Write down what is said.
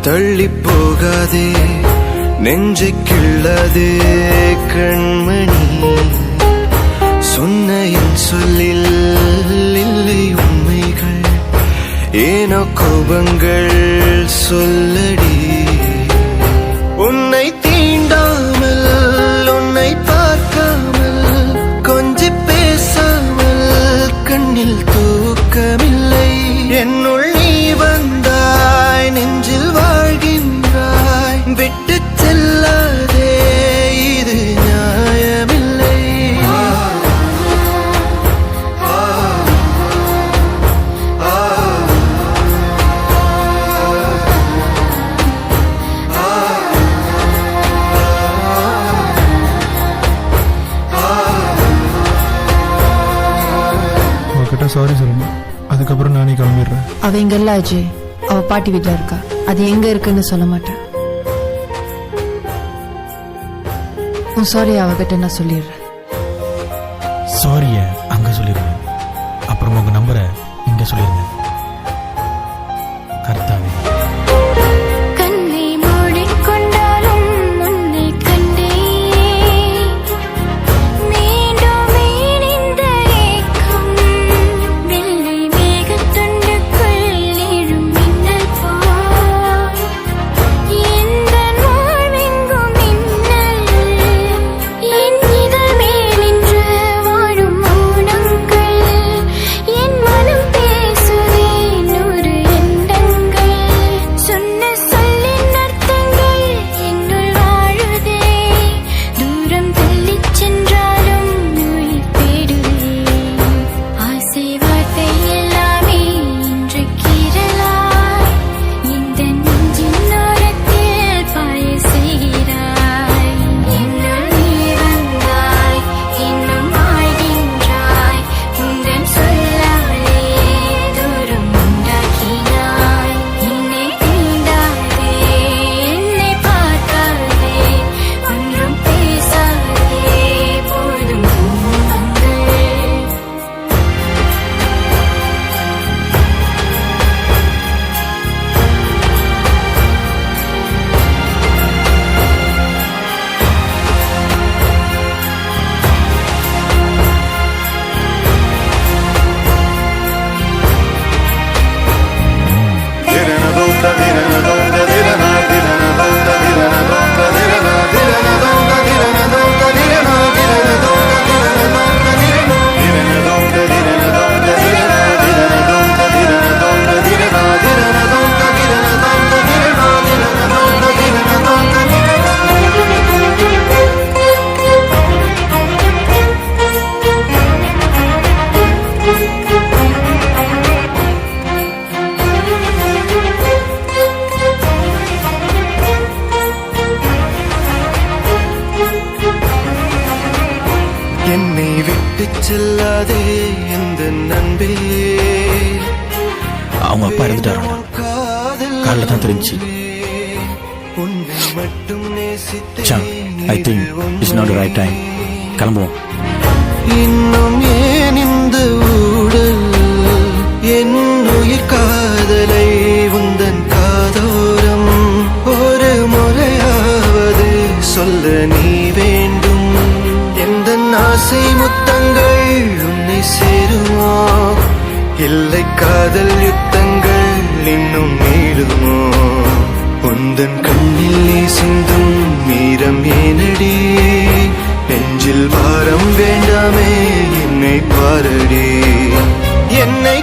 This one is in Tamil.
தள்ளி போகாதே நெஞ்சை கிள்ளதே கண்மணி சொன்ன என் சொல்லில் இல்லை உண்மைகள் ஏனோ கோபங்கள் சொல்லடி உன்னை தீண்டாமல் உன்னை பார்க்காமல் கொஞ்சி பேசாமல் கண்ணில் தூக்கமில்லை என்னுள் நீ வந்தாய் நெஞ்சில் வாழ்கின்றாய் விட்டு செல்லாதே இது நியாயமில்லை அவகிட்ட சாரி சொல்லணும். அதுக்கப்புறம் நானே கிளம்பிடுறேன். அவ எங்க இல்ல அஜய், அவ பாட்டி வீட்டுல இருக்கா. அது எங்க இருக்குன்னு சொல்ல மாட்டேன். உன் சாரி அவகிட்ட நான் சொல்லிடுறேன். சாரிய அங்க சொல்லிடுறேன். அப்புறம் உங்க நம்பரை இங்க சொல்லிருங்க. கர்த்தாவே. என்னை விட்டு செல்லாதே இந்த நண்பே. அவங்க அப்பா இறந்துட்டாரா? காலைல தான் தெரிஞ்சு. உன்னை மட்டும் நேசித்தேன். I think it's not the right time. கிளம்புவோம். இன்னும் ஏன் இந்த ஊடல் என் உயிர் காதலை உந்தன் காதோரம் ஒரு முறையாவது சொல்ல நீ வேண்டும். எந்த ஆசை முத்தங்கள் உன்னை சேருமோ இல்லை காதல் யுத்தங்கள் இன்னும் நீடுமோ உந்தன் கண்ணில் சிந்தும் மீரம் ஏனடி நெஞ்சில் பாரம் வேண்டாமே என்னை பாரடி என்னை